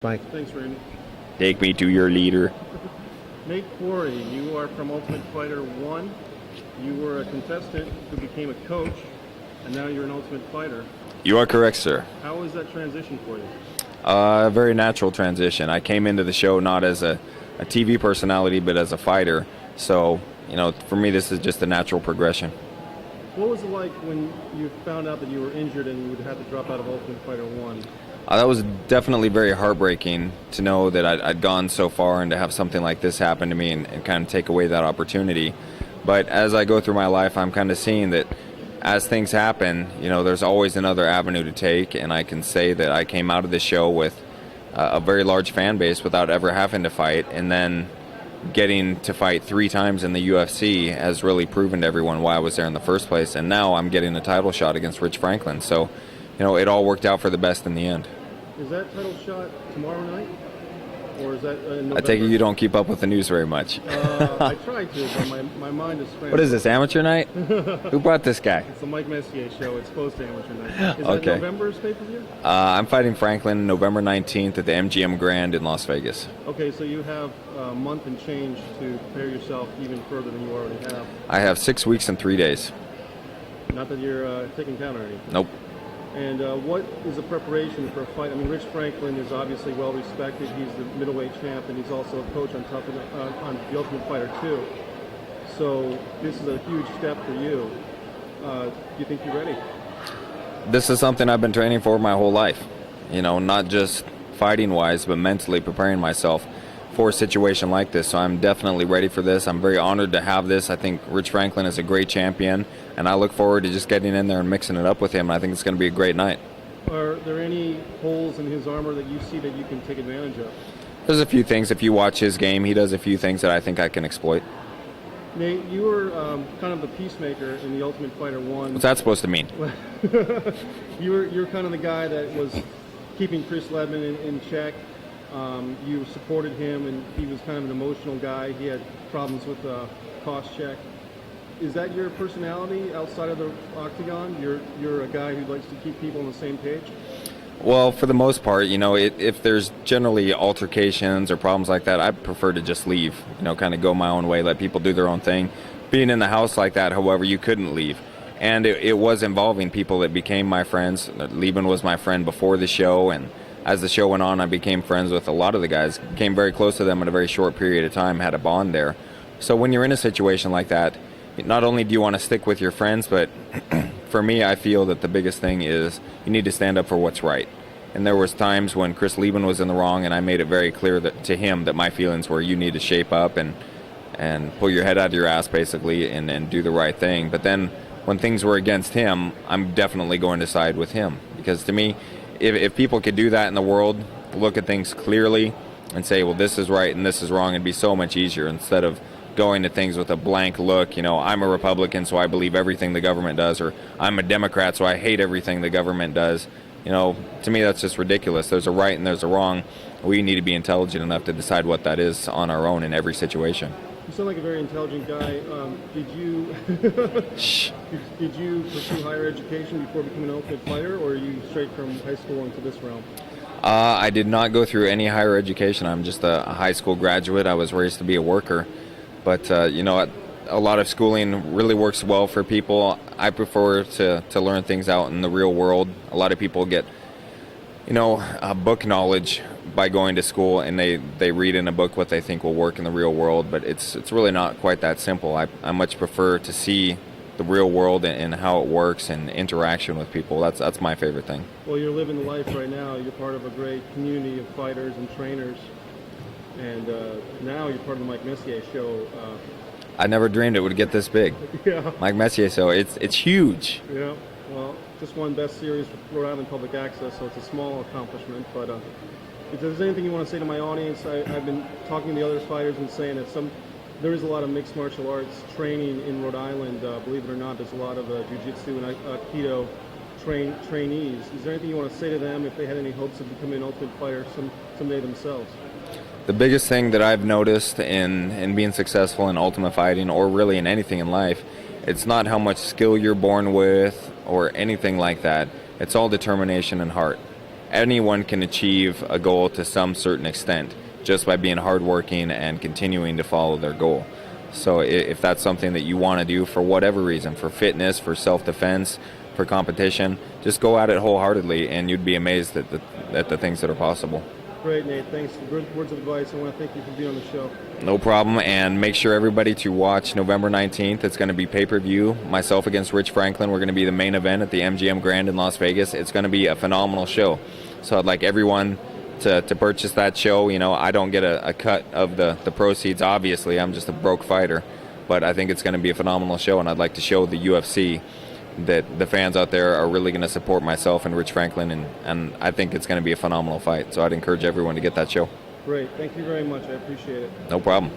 Mike. Thanks, Randy. Take me to your leader. Nate QUARRY, you are from Ultimate Fighter 1. You were a contestant who became a coach, and now you're an Ultimate Fighter. You are correct, sir. How was that transition for you? A very natural transition. I came into the show not as a TV personality, but as a fighter. So, for me, this is just a natural progression. What was it like when you found out that you were injured and you would have to drop out of Ultimate Fighter 1? That was definitely very heartbreaking to know that I'd gone so far and to have something like this happen to me and kind of take away that opportunity. But as I go through my life, I'm kind of seeing that as things happen, there's always another avenue to take, and I can say that I came out of the show with a very large fan base without ever having to fight, and then getting to fight 3 times in the UFC has really proven to everyone why I was there in the first place, and now I'm getting a title shot against Rich Franklin. So, it all worked out for the best in the end. Is that title shot tomorrow night? Or is that in November? I take it you don't keep up with the news very much. I try to, but my mind is scrambled. What is this, amateur night? Who brought this guy? It's the Mike Messier show. It's close to amateur night. Is Okay. that November's pay-per-view? I'm fighting Franklin November 19th at the MGM Grand in Las Vegas. Okay, so you have a month and change to prepare yourself even further than you already have. I have 6 weeks and 3 days. Not that you're taking count or anything. Nope. And what is the preparation for a fight? I mean, Rich Franklin is obviously well respected. He's the middleweight champ, and he's also a coach on top of on the Ultimate Fighter 2. So this is a huge step for you. Do you think you're ready? This is something I've been training for my whole life. Not just fighting-wise, but mentally preparing myself for a situation like this. So I'm definitely ready for this. I'm very honored to have this. I think Rich Franklin is a great champion, and I look forward to just getting in there and mixing it up with him. I think it's going to be a great night. Are there any holes in his armor that you see that you can take advantage of? There's a few things. If you watch his game, he does a few things that I think I can exploit. Nate, you were kind of the peacemaker in the Ultimate Fighter 1. What's that supposed to mean? You're kind of the guy that was keeping Chris Ledman in check. You supported him, and he was kind of an emotional guy. He had problems with cost check. Is that your personality outside of the octagon? You're a guy who likes to keep people on the same page? Well, for the most part, if there's generally altercations or problems like that, I prefer to just leave, kind of go my own way, let people do their own thing. Being in the house like that, however, you couldn't leave. And it was involving people that became my friends. Lieben was my friend before the show, and as the show went on, I became friends with a lot of the guys, became very close to them in a very short period of time, had a bond there. So when you're in a situation like that, not only do you want to stick with your friends, but for me, I feel that the biggest thing is you need to stand up for what's right. And there was times when Chris Lieben was in the wrong, and I made it very clear to him that my feelings were you need to shape up and pull your head out of your ass, basically, and do the right thing. But then when things were against him, I'm definitely going to side with him. Because to me, if people could do that in the world, look at things clearly and say, well, this is right and this is wrong, it'd be so much easier instead of going to things with a blank look. I'm a Republican, so I believe everything the government does, or I'm a Democrat, so I hate everything the government does. To me, that's just ridiculous. There's a right and there's a wrong. We need to be intelligent enough to decide what that is on our own in every situation. You sound like a very intelligent guy. Did you did you pursue higher education before becoming an Ultimate Fighter, or are you straight from high school into this realm? I did not go through any higher education. I'm just a high school graduate. I was raised to be a worker. But, a lot of schooling really works well for people. I prefer to learn things out in the real world. A lot of people get, book knowledge by going to school, and they read in a book what they think will work in the real world. But it's really not quite that simple. I much prefer to see the real world and how it works and interaction with people. That's my favorite thing. Well, you're living the life right now. You're part of a great community of fighters and trainers. And now you're part of the Mike Messier show. I never dreamed it would get this big. Yeah. Mike Messier, so it's huge. Yeah. Well, just won Best Series for Rhode Island Public Access, so it's a small accomplishment. But if there's anything you want to say to my audience, I've been talking to the other fighters and saying that there is a lot of mixed martial arts training in Rhode Island. Believe it or not, there's a lot of jiu-jitsu and aikido trainees. Is there anything you want to say to them if they had any hopes of becoming an Ultimate Fighter someday themselves? The biggest thing that I've noticed in being successful in ultimate fighting, or really in anything in life, it's not how much skill you're born with or anything like that. It's all determination and heart. anyone can achieve a goal to some certain extent just by being hardworking and continuing to follow their goal. So if that's something that you want to do for whatever reason, for fitness, for self-defense, for competition, just go at it wholeheartedly, and you'd be amazed at the things that are possible. Great, Nate. Thanks. Good words of advice. I want to thank you for being on the show. No problem, and make sure everybody to watch November 19th. It's going to be pay-per-view. Myself against Rich Franklin. We're going to be the main event at the MGM Grand in Las Vegas. It's going to be a phenomenal show. So I'd like everyone to purchase that show. You know, I don't get a cut of the proceeds, obviously. I'm just a broke fighter. But I think it's going to be a phenomenal show, and I'd like to show the UFC that the fans out there are really going to support myself and Rich Franklin, and I think it's going to be a phenomenal fight. So I'd encourage everyone to get that show. Great. Thank you very much. I appreciate it. No problem.